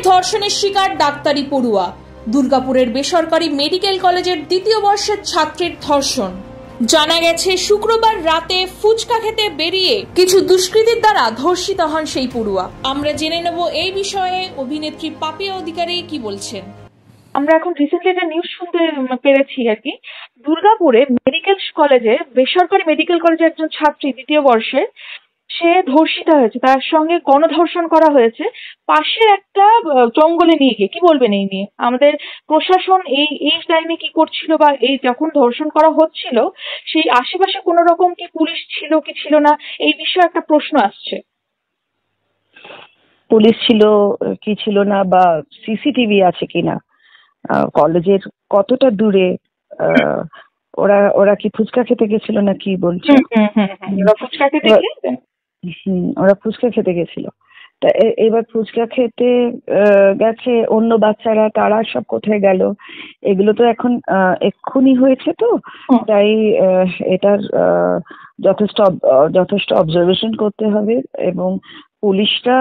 ধর্ষণের শিকার ডাক্তারি পড়ুয়া। দুর্গাপুরের বেসরকারি মেডিকেল কলেজের দ্বিতীয় বর্ষের ছাত্রীর ধর্ষণ। জানা গেছে শুক্রবার রাতে ফুচকা খেতে বেরিয়ে কিছু দুষ্কৃতীর দ্বারা ধর্ষিত হন সেই পড়ুয়া। আমরা জেনে নেব এই বিষয়ে অভিনেত্রী পাপিয়া অধিকারী কি বলছেন। আমরা এখন রিসেন্টলি একটা নিউজ শুনতে পেরেছি আর কি, দুর্গাপুরে মেডিকেল কলেজে, বেসরকারি মেডিকেল কলেজে একজন ছাত্রী দ্বিতীয় বর্ষে, সে ধর্ষিত হয়েছে, তার সঙ্গে গণধর্ষণ করা হয়েছে পাশের একটা জঙ্গলে নিয়ে গিয়ে। কি বলবেন এই নিয়ে? আমাদের প্রশাসন এই টাইমে কি করছিল, বা এই যখন ধর্ষণ করা হচ্ছিল সেই আশেপাশে কোনো রকম কি পুলিশ ছিল কি ছিল না, এই বিষয়ে একটা প্রশ্ন আসছে। পুলিশ ছিল কি ছিল না, বা সিসিটিভি আছে কিনা, কলেজের কতটা দূরে, ওরা ওরা কি ফুচকা খেতে গেছিল না কি বলছে? ওরা ফুচকা খেতে গেছিল। তা এবার ফুচকা খেতে গেছে অন্য বাচ্চারা, তারা সব কোথায় গেল? এগুলো তো এখন এক্ষুনি হয়েছে, তো তাই এটার যথেষ্ট অবজারভেশন করতে হবে। এবং পুলিশরা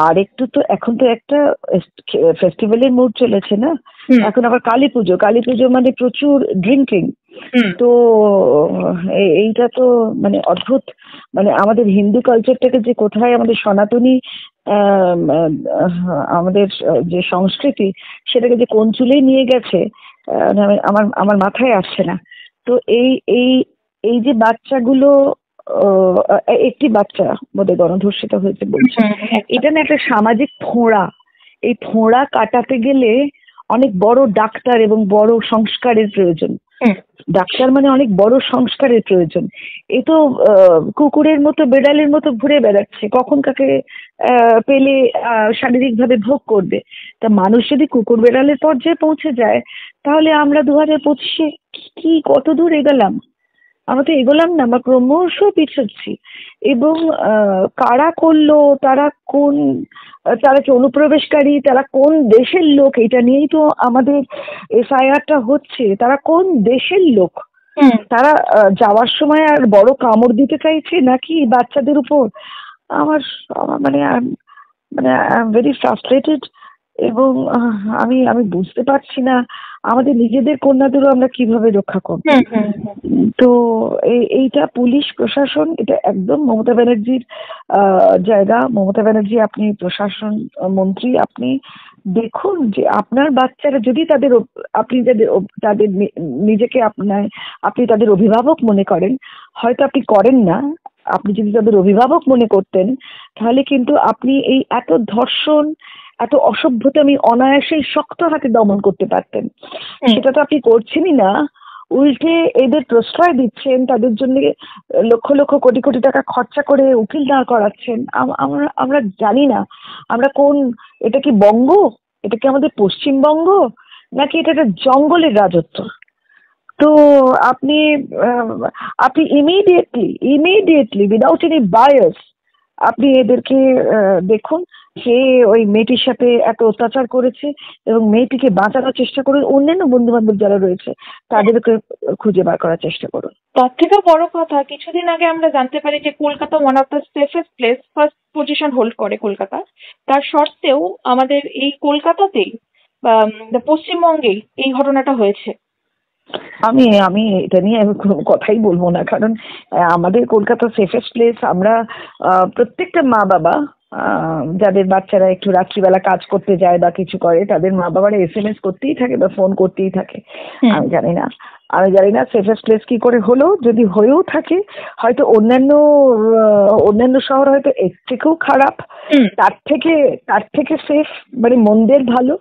আর একটু, তো এখন তো একটা ফেস্টিভ্যালের মুড চলেছে না, এখন আবার কালী পুজো মানে প্রচুর ড্রিঙ্কিং। তো এইটা তো মানে অদ্ভুত, মানে আমাদের হিন্দু কালচারটাকে যে কোথায়, আমাদের সনাতনী আমাদের যে সংস্কৃতি, সেটাকে যে কোন চুলেই নিয়ে গেছে আমার মাথায় আসছে না। তো এই এই এই যে বাচ্চাগুলো, একটি বাচ্চা বোধহয় গণধর্ষিত হয়েছে বলছে, এটা না একটা সামাজিক ফোঁড়া। এই ফোঁড়া কাটাতে গেলে অনেক বড় ডাক্তার এবং বড় সংস্কারের প্রয়োজন। ডাক্তার মানে অনেক বড় সংস্কারের প্রয়োজন। এ তো কুকুরের মতো, বেড়ালের মতো ঘুরে বেড়াচ্ছে, কখন কাকে পেলে শারীরিকভাবে ভোগ করবে। তা মানুষ যদি কুকুর বেড়ালের পর্যায়ে পৌঁছে যায়, তাহলে আমরা 2025-এ কি কত দূর এগোলাম? আমরা তো এগোলাম না, আমরা ক্রমশ পিছাচ্ছি। এবং কারা করলো, তারা কি অনুপ্রবেশকারী, তারা কোন দেশের লোক, এটা নিয়েই তো আমাদের এফআইআরটা হচ্ছে। তারা কোন দেশের লোক? তারা যাওয়ার সময় আর বড় কামড় দিতে চাইছে নাকি বাচ্চাদের উপর? আমার মানে আই এম ভেরি ফ্রাস্ট্রেটেড। এবং আমি বুঝতে পারছি না আমাদের নিজেদের কন্যাদেরও আমরা কিভাবে রক্ষা করব। তো এইটা পুলিশ প্রশাসন, এটা একদম মমতা ব্যানার্জির জায়গা। মমতা ব্যানার্জি, আপনি প্রশাসন মন্ত্রী, আপনি দেখুন যে আপনার বাচ্চারা যদি আপনি তাদের নিজেকে আপনি তাদের অভিভাবক মনে করেন, হয়তো আপনি করেন না, আপনি যদি তাদের অভিভাবক মনে করতেন, তাহলে কিন্তু আপনি এই এত ধর্ষণ, এত অসভ্যতা আমি অনায়াসেই শক্ত হাতে দমন করতে পারতেন। সেটা তো আপনি করছেনই না, উল্টে এদের প্রশ্রয় দিচ্ছেন, তাদের জন্য লক্ষ লক্ষ কোটি কোটি টাকা খরচা করে উকিল দাঁড় করাচ্ছেন। আমরা জানি না আমরা এটা কি বঙ্গ, এটা কি আমাদের পশ্চিমবঙ্গ, নাকি এটা একটা জঙ্গলের রাজত্ব? তো আপনি ইমিডিয়েটলি উইদাউট এনি বায়াস আপনি এদেরকে দেখুন, সে ওই মেয়েটির সাথে এত অত্যাচার করেছে এবং মেয়েটিকে বাঁচানোর চেষ্টা করুন। অন্যান্য বন্ধু বান্ধব যারা রয়েছে তাদেরকে খুঁজে বার করার চেষ্টা করুন। তার থেকেও বড় কথা, কিছুদিন আগে আমরা জানতে পারি যে Kolkata one of the safest place, first position hold করে কলকাতা। তার সত্ত্বেও আমাদের এই কলকাতাতেই বা পশ্চিমবঙ্গেই এই ঘটনাটা হয়েছে। আমি এটা নিয়ে কোনো কথাই বলবো না, কারণ আমাদের কলকাতা সেফেস্ট প্লেস। আমরা প্রত্যেকটা মা বাবা যাদের বাচ্চারা একটু রাত্রিবেলা কাজ করতে যায় বা কিছু করে, তাদের মা বাবারা SMS করতেই থাকে বা ফোন করতেই থাকে। আমি জানি না সেফেস্ট প্লেস কি করে হলো। যদি হয়েও থাকে, হয়তো অন্যান্য শহর হয়তো এর থেকেও খারাপ, তার থেকে সেফ, মানে মন্দের ভালো,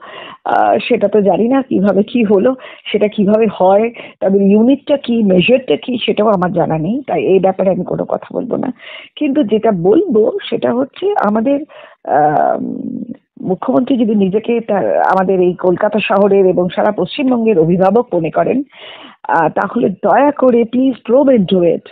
সেটা তো জানি না কিভাবে কি হলো, সেটা কিভাবে হয়, তাদের ইউনিটটা কি, মেজারটা কি, সেটাও আমার জানা নেই। তাই এই ব্যাপারে আমি কোনো কথা বলবো না। কিন্তু যেটা বলবো সেটা হচ্ছে, আমাদের মুখ্যমন্ত্রী যদি নিজেকে আমাদের এই কলকাতা শহরের এবং সারা পশ্চিমবঙ্গের অভিভাবক মনে করেন, তাহলে দয়া করে প্লিজ প্রোব ইনটু ইট।